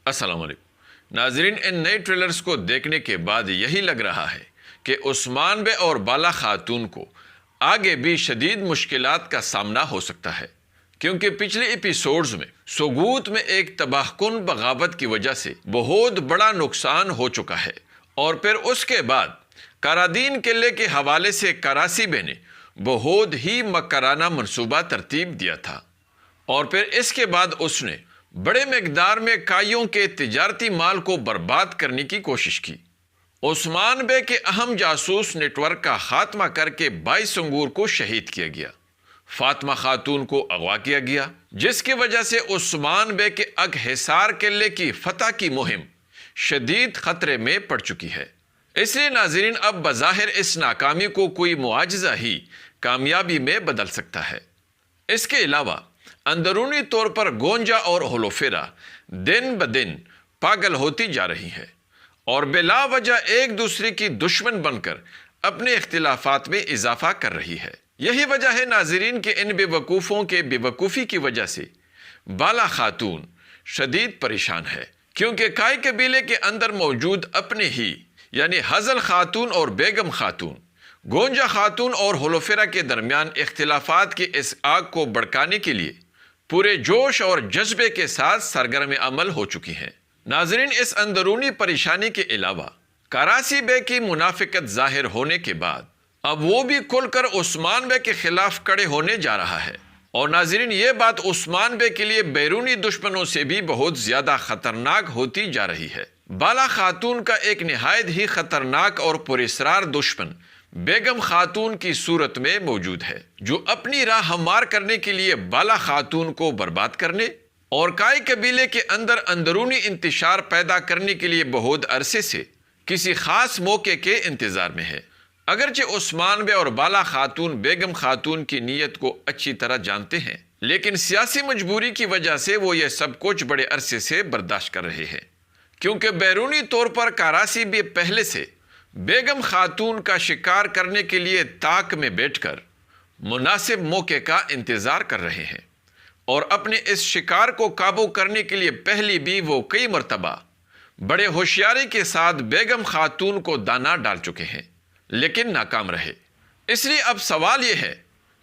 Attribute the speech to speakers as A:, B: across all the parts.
A: السلام علیکم ناظرین، ان نئے ٹریلرز کو دیکھنے کے بعد یہی لگ رہا ہے کہ عثمان بے اور بالا خاتون کو آگے بھی شدید مشکلات کا سامنا ہو سکتا ہے، کیونکہ پچھلے ایپیسوڈز میں سوگوت میں ایک تباہ کن بغاوت کی وجہ سے بہت بڑا نقصان ہو چکا ہے، اور پھر اس کے بعد کارادین قلعے کے حوالے سے کراسی بے نے بہت ہی مکرانہ منصوبہ ترتیب دیا تھا، اور پھر اس کے بعد اس نے بڑے مقدار میں کائیوں کے تجارتی مال کو برباد کرنے کی کوشش کی۔ عثمان بے کے اہم جاسوس نیٹ ورک کا خاتمہ کر کے 22 سنگور کو شہید کیا گیا، فاطمہ خاتون کو اغوا کیا گیا، جس کی وجہ سے عثمان بے کے اگ حصار قلعے کی فتح کی مہم شدید خطرے میں پڑ چکی ہے۔ اس لیے ناظرین، اب بظاہر اس ناکامی کو کوئی معجزہ ہی کامیابی میں بدل سکتا ہے۔ اس کے علاوہ اندرونی طور پر گونجا اور ہولوفیرا دن بدن پاگل ہوتی جا رہی ہے اور بلا وجہ ایک دوسرے کی دشمن بن کر اپنے اختلافات میں اضافہ کر رہی ہے۔ یہی وجہ ہے ناظرین کہ ان بے وقوفوں کے بے وقوفی کی وجہ سے بالا خاتون شدید پریشان ہے، کیونکہ کائی قبیلے کے اندر موجود اپنے ہی یعنی حزل خاتون اور بیگم خاتون، گونجا خاتون اور ہولوفیرا کے درمیان اختلافات کی اس آگ کو بھڑکانے کے لیے پورے جوش اور جذبے کے ساتھ سرگرم عمل ہو چکی ہیں۔ ناظرین، اس اندرونی پریشانی کے علاوہ کراسی بے کی منافقت ظاہر ہونے کے بعد اب وہ بھی کھل کر عثمان بے کے خلاف کڑے ہونے جا رہا ہے، اور ناظرین یہ بات عثمان بے کے لیے بیرونی دشمنوں سے بھی بہت زیادہ خطرناک ہوتی جا رہی ہے۔ بالا خاتون کا ایک نہایت ہی خطرناک اور پراسرار دشمن بیگم خاتون کی صورت میں موجود ہے، جو اپنی راہ ہموار کرنے کے لیے بالا خاتون کو برباد کرنے اور کائی قبیلے کے اندر اندرونی انتشار پیدا کرنے کے لیے بہت عرصے سے کسی خاص موقع کے انتظار میں ہے۔ اگرچہ عثمان بے اور بالا خاتون بیگم خاتون کی نیت کو اچھی طرح جانتے ہیں، لیکن سیاسی مجبوری کی وجہ سے وہ یہ سب کچھ بڑے عرصے سے برداشت کر رہے ہیں، کیونکہ بیرونی طور پر کراسی بے پہلے سے بیگم خاتون کا شکار کرنے کے لیے تاک میں بیٹھ کر مناسب موقع کا انتظار کر رہے ہیں، اور اپنے اس شکار کو قابو کرنے کے لیے پہلی بھی وہ کئی مرتبہ بڑے ہوشیاری کے ساتھ بیگم خاتون کو دانا ڈال چکے ہیں، لیکن ناکام رہے۔ اس لیے اب سوال یہ ہے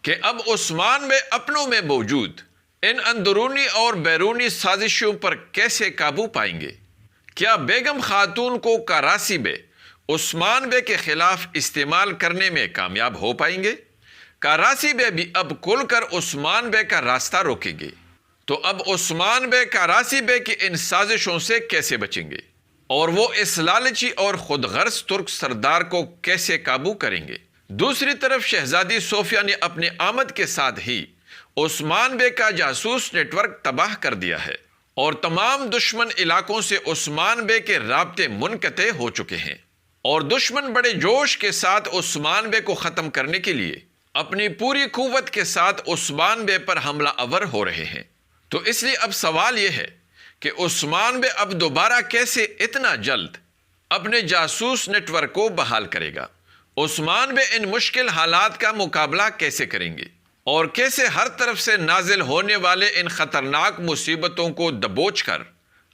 A: کہ اب عثمان بے اپنوں میں موجود ان اندرونی اور بیرونی سازشوں پر کیسے قابو پائیں گے؟ کیا بیگم خاتون کو کراسی بے عثمان بے کے خلاف استعمال کرنے میں کامیاب ہو پائیں گے؟ کراسی بے بھی اب کھل کر عثمان بے کا راستہ روکیں گے، تو اب عثمان بے کراسی بے کی ان سازشوں سے کیسے بچیں گے، اور وہ اس لالچی اور خود غرض ترک سردار کو کیسے قابو کریں گے؟ دوسری طرف شہزادی صوفیہ نے اپنے آمد کے ساتھ ہی عثمان بے کا جاسوس نیٹ ورک تباہ کر دیا ہے، اور تمام دشمن علاقوں سے عثمان بے کے رابطے منقطع ہو چکے ہیں، اور دشمن بڑے جوش کے ساتھ عثمان بے کو ختم کرنے کے لیے اپنی پوری قوت کے ساتھ عثمان بے پر حملہ آور ہو رہے ہیں۔ تو اس لیے اب سوال یہ ہے کہ عثمان بے اب دوبارہ کیسے اتنا جلد اپنے جاسوس نیٹ ورک کو بحال کرے گا؟ عثمان بے ان مشکل حالات کا مقابلہ کیسے کریں گے، اور کیسے ہر طرف سے نازل ہونے والے ان خطرناک مصیبتوں کو دبوچ کر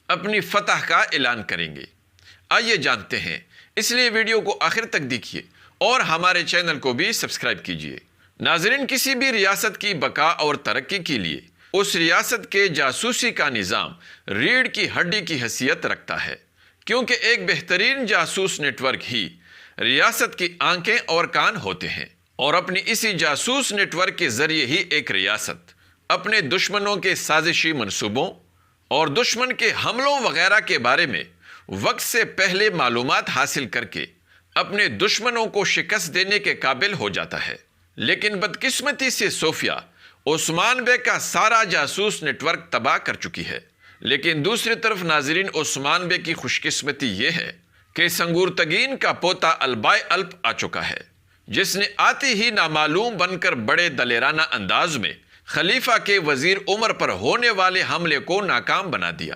A: اپنی فتح کا اعلان کریں گے؟ آئیے جانتے ہیں، اس لیے ویڈیو کو آخر تک دیکھیے اور ہمارے چینل کو بھی سبسکرائب کیجیے۔ ناظرین، کسی بھی ریاست کی بقا اور ترقی کے لیے اس ریاست کے جاسوسی کا نظام ریڑھ کی ہڈی کی حیثیت رکھتا ہے، کیونکہ ایک بہترین جاسوس نیٹ ورک ہی ریاست کی آنکھیں اور کان ہوتے ہیں، اور اپنی اسی جاسوس نیٹ ورک کے ذریعے ہی ایک ریاست اپنے دشمنوں کے سازشی منصوبوں اور دشمن کے حملوں وغیرہ کے بارے میں وقت سے پہلے معلومات حاصل کر کے اپنے دشمنوں کو شکست دینے کے قابل ہو جاتا ہے۔ لیکن بدقسمتی سے صوفیہ عثمان بے کا سارا جاسوس نیٹ ورک تباہ کر چکی ہے۔ لیکن دوسری طرف ناظرین، عثمان بے کی خوش قسمتی یہ ہے کہ سنگور تگین کا پوتا البائے الپ آ چکا ہے، جس نے آتے ہی نامعلوم بن کر بڑے دلیرانہ انداز میں خلیفہ کے وزیر عمر پر ہونے والے حملے کو ناکام بنا دیا۔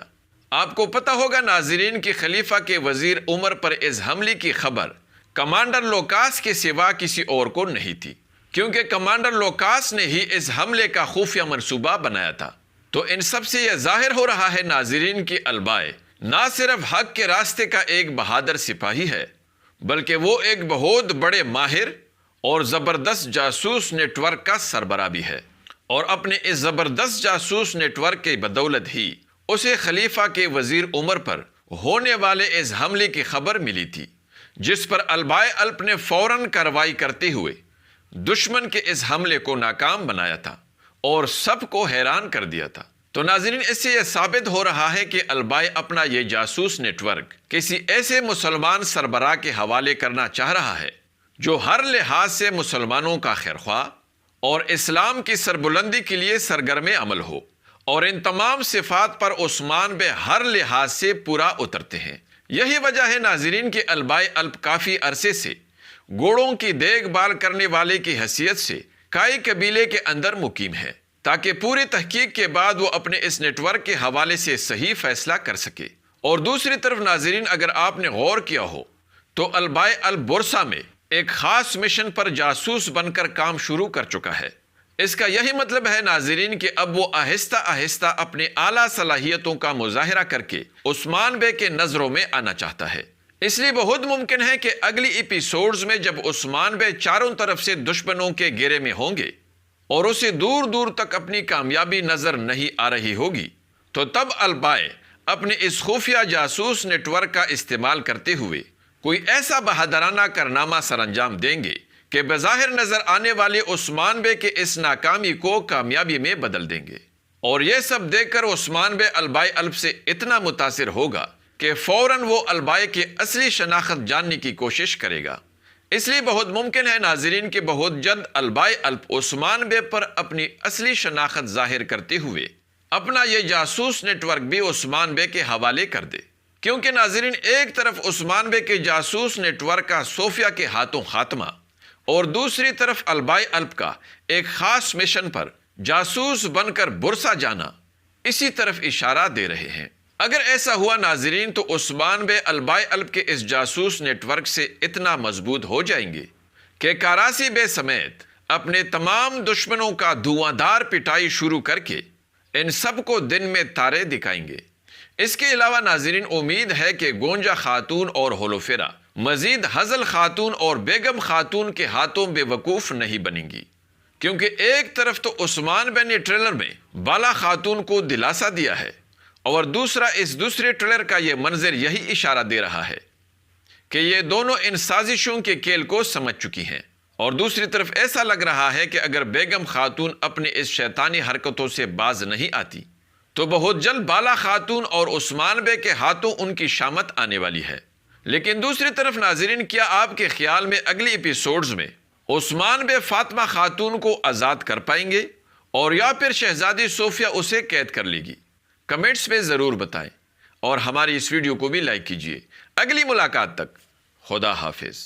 A: آپ کو پتہ ہوگا ناظرین کہ خلیفہ کے وزیر عمر پر اس حملے کی خبر کمانڈر لوکاس کے سوا کسی اور کو نہیں تھی، کیونکہ کمانڈر لوکاس نے ہی اس حملے کا خفیہ منصوبہ بنایا تھا۔ تو ان سب سے یہ ظاہر ہو رہا ہے ناظرین کہ البائے نہ صرف حق کے راستے کا ایک بہادر سپاہی ہے بلکہ وہ ایک بہت بڑے ماہر اور زبردست جاسوس نیٹ ورک کا سربراہ بھی ہے، اور اپنے اس زبردست جاسوس نیٹ ورک کی بدولت ہی اسے خلیفہ کے وزیر عمر پر ہونے والے اس حملے کی خبر ملی تھی، جس پر البائے الپ نے فوراً کارروائی کرتے ہوئے دشمن کے اس حملے کو ناکام بنایا تھا اور سب کو حیران کر دیا تھا۔ تو ناظرین، اس سے یہ ثابت ہو رہا ہے کہ البائے اپنا یہ جاسوس نیٹ ورک کسی ایسے مسلمان سربراہ کے حوالے کرنا چاہ رہا ہے جو ہر لحاظ سے مسلمانوں کا خیرخواہ اور اسلام کی سربلندی کے لیے سرگرم عمل ہو، اور ان تمام صفات پر عثمان بے ہر لحاظ سے پورا اترتے ہیں۔ یہی وجہ ہے ناظرین کہ البائے الپ کافی عرصے سے گھوڑوں کی دیکھ بھال کرنے والے کی حیثیت سے کائی قبیلے کے اندر مقیم ہے، تاکہ پوری تحقیق کے بعد وہ اپنے اس نیٹ ورک کے حوالے سے صحیح فیصلہ کر سکے۔ اور دوسری طرف ناظرین، اگر آپ نے غور کیا ہو تو البائے الپ بورسا میں ایک خاص مشن پر جاسوس بن کر کام شروع کر چکا ہے۔ اس کا یہی مطلب ہے ناظرین کہ اب وہ آہستہ آہستہ اپنے اعلیٰ صلاحیتوں کا مظاہرہ کر کے عثمان بے کے نظروں میں آنا چاہتا ہے۔ اس لیے بہت ممکن ہے کہ اگلی ایپیسوڈز میں جب عثمان بے چاروں طرف سے دشمنوں کے گھیرے میں ہوں گے اور اسے دور دور تک اپنی کامیابی نظر نہیں آ رہی ہوگی، تو تب البائے اپنے اس خفیہ جاسوس نیٹ ورک کا استعمال کرتے ہوئے کوئی ایسا بہادرانہ کارنامہ سر انجام دیں گے کہ بظاہر نظر آنے والے عثمان بے کے اس ناکامی کو کامیابی میں بدل دیں گے۔ اور یہ سب دیکھ کر عثمان بے البائے الپ سے اتنا متاثر ہوگا کہ فوراً وہ البائے کی اصلی شناخت جاننے کی کوشش کرے گا۔ اس لیے بہت ممکن ہے ناظرین کہ بہت جلد البائے الپ عثمان بے پر اپنی اصلی شناخت ظاہر کرتے ہوئے اپنا یہ جاسوس نیٹ ورک بھی عثمان بے کے حوالے کر دے، کیونکہ ناظرین ایک طرف عثمان بے کے جاسوس نیٹ ورک کا صوفیہ کے ہاتھوں خاتمہ اور دوسری طرف البائے الپ کا ایک خاص مشن پر جاسوس بن کر بورسا جانا اسی طرف اشارہ دے رہے ہیں۔ اگر ایسا ہوا ناظرین تو عثمان بے البائے الپ کے اس جاسوس نیٹ ورک سے اتنا مضبوط ہو جائیں گے کہ کاراسی بے سمیت اپنے تمام دشمنوں کا دھواں دار پٹائی شروع کر کے ان سب کو دن میں تارے دکھائیں گے۔ اس کے علاوہ ناظرین امید ہے کہ گونجا خاتون اور ہولوفیرا مزید حزل خاتون اور بیگم خاتون کے ہاتھوں بے وقوف نہیں بنیں گی، کیونکہ ایک طرف تو عثمان بے نے ٹریلر میں بالا خاتون کو دلاسا دیا ہے، اور دوسرا اس دوسرے ٹریلر کا یہ منظر یہی اشارہ دے رہا ہے کہ یہ دونوں ان سازشوں کے کھیل کو سمجھ چکی ہیں۔ اور دوسری طرف ایسا لگ رہا ہے کہ اگر بیگم خاتون اپنے اس شیطانی حرکتوں سے باز نہیں آتی تو بہت جلد بالا خاتون اور عثمان بے کے ہاتھوں ان کی شامت آنے والی ہے۔ لیکن دوسری طرف ناظرین، کیا آپ کے خیال میں اگلی ایپیسوڈز میں عثمان بے فاطمہ خاتون کو آزاد کر پائیں گے، اور یا پھر شہزادی صوفیہ اسے قید کر لے گی؟ کمنٹس میں ضرور بتائیں، اور ہماری اس ویڈیو کو بھی لائک کیجیے۔ اگلی ملاقات تک خدا حافظ۔